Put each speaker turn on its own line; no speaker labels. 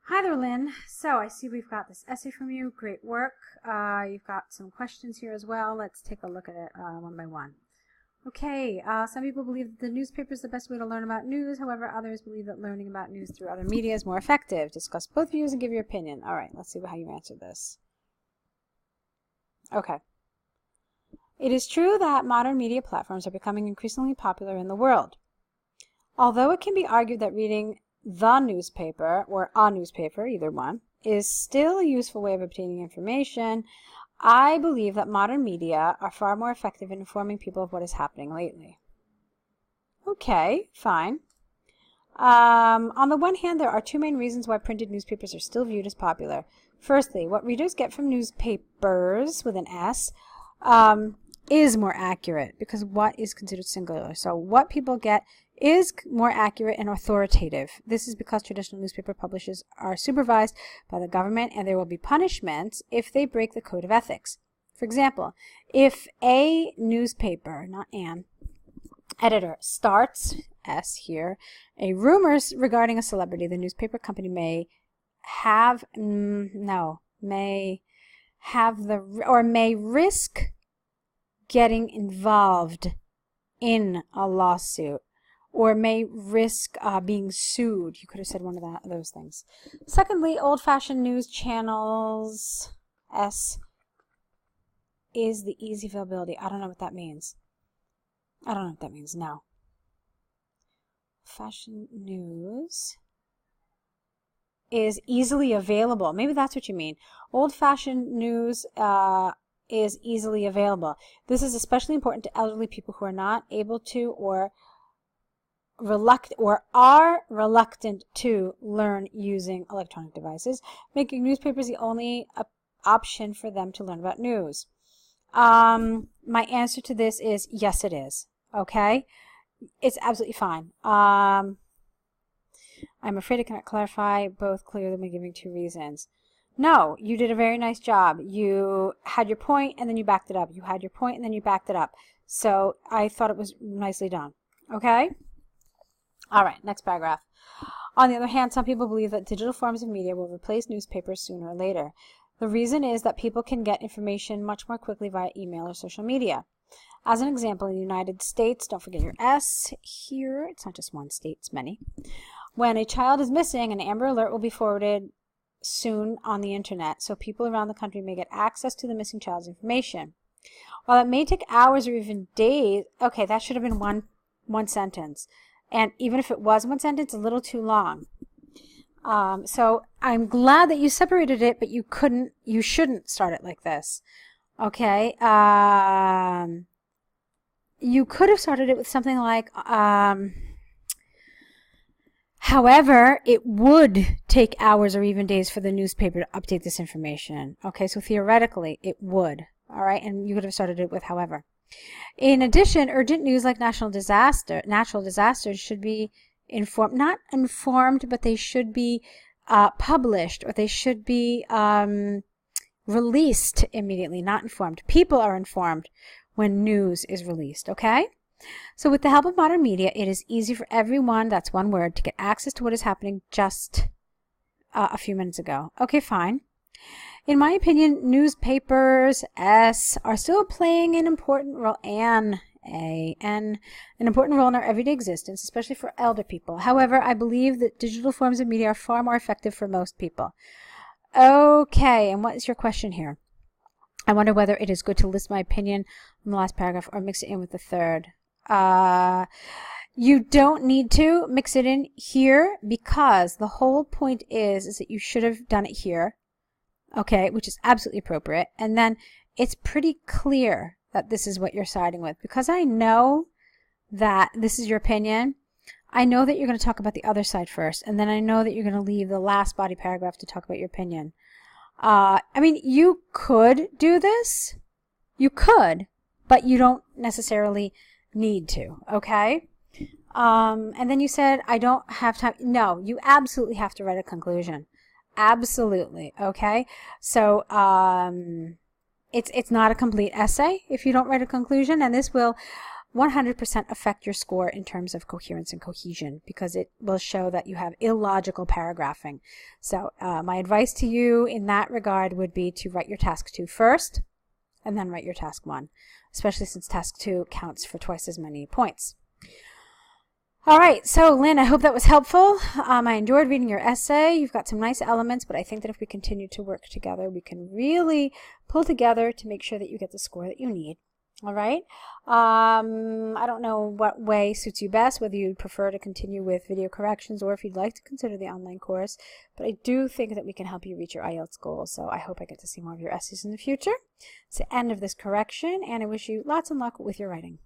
Hi there, Lynn. So I see we've got this essay from you. Great work. You've got some questions here as well. Let's take a look at it one by one. Okay, some people believe that the newspaper is the best way to learn about news. However, others believe that learning about news through other media is more effective. Discuss both views and give your opinion. All right, let's see how you answer this. Okay. It is true that modern media platforms are becoming increasingly popular in the world. Although it can be argued that reading the newspaper or a newspaper, either one, is still a useful way of obtaining information, I believe that modern media are far more effective in informing people of what is happening lately. Okay, fine. On the one hand, there are two main reasons why printed newspapers are still viewed as popular. Firstly, what readers get from newspapers with an S is more accurate because what is considered singular. So what people get is more accurate and authoritative. This is because traditional newspaper publishers are supervised by the government and there will be punishments if they break the code of ethics. For example, if a newspaper, not an, editor starts, S here, a rumors regarding a celebrity, the newspaper company may risk getting involved in a lawsuit or may risk being sued. You could have said one of those things. Secondly, old-fashioned news channels, S, is the easy availability. I don't know what that means. No. Fashion news is easily available. Maybe that's what you mean. Old-fashioned news is easily available. This is especially important to elderly people who are not able to or are reluctant to learn using electronic devices, making newspapers the only option for them to learn about news. My answer to this is yes, it is. Okay? It's absolutely fine. I'm afraid I cannot clarify both clearly by giving two reasons. No, you did a very nice job. You had your point and then you backed it up. You had your point and then you backed it up. So I thought it was nicely done. Okay? All right, next paragraph. On the other hand, some people believe that digital forms of media will replace newspapers sooner or later. The reason is that people can get information much more quickly via email or social media. As an example, in the United States, don't forget your S here. It's not just one state, it's many. When a child is missing, an Amber Alert will be forwarded soon on the internet, so people around the country may get access to the missing child's information. While it may take hours or even days, okay, that should have been one sentence. And even if it was one sentence, a little too long. So I'm glad that you separated it, but you shouldn't start it like this. Okay? You could have started it with something like, however, it would take hours or even days for the newspaper to update this information. Okay, so theoretically, it would. All right, and you could have started it with however. In addition, urgent news like natural disasters should be not informed, but they should be published, or they should be released immediately, not informed. People are informed when news is released, okay? So with the help of modern media, it is easy for everyone, that's one word, to get access to what is happening just a few minutes ago. Okay, fine. In my opinion, newspapers, S, are still playing an important role, an important role in our everyday existence, especially for elder people. However, I believe that digital forms of media are far more effective for most people. Okay, and what is your question here? I wonder whether it is good to list my opinion in the last paragraph or mix it in with the third. You don't need to mix it in here because the whole point is that you should have done it here. Okay, which is absolutely appropriate. And then it's pretty clear that this is what you're siding with. Because I know that this is your opinion, I know that you're going to talk about the other side first. And then I know that you're going to leave the last body paragraph to talk about your opinion. I mean, you could do this. You could, but you don't necessarily need to. Okay? And then you said, I don't have time. No, you absolutely have to write a conclusion. Absolutely. Okay. So, it's not a complete essay if you don't write a conclusion, and this will 100% affect your score in terms of coherence and cohesion, because it will show that you have illogical paragraphing. So my advice to you in that regard would be to write your task 2 first, and then write your task 1, especially since task 2 counts for twice as many points. All right, so Lynn, I hope that was helpful. I enjoyed reading your essay. You've got some nice elements, but I think that if we continue to work together, we can really pull together to make sure that you get the score that you need. All right. I don't know what way suits you best, whether you'd prefer to continue with video corrections or if you'd like to consider the online course, but I do think that we can help you reach your IELTS goals, so I hope I get to see more of your essays in the future. It's the end of this correction, and I wish you lots of luck with your writing.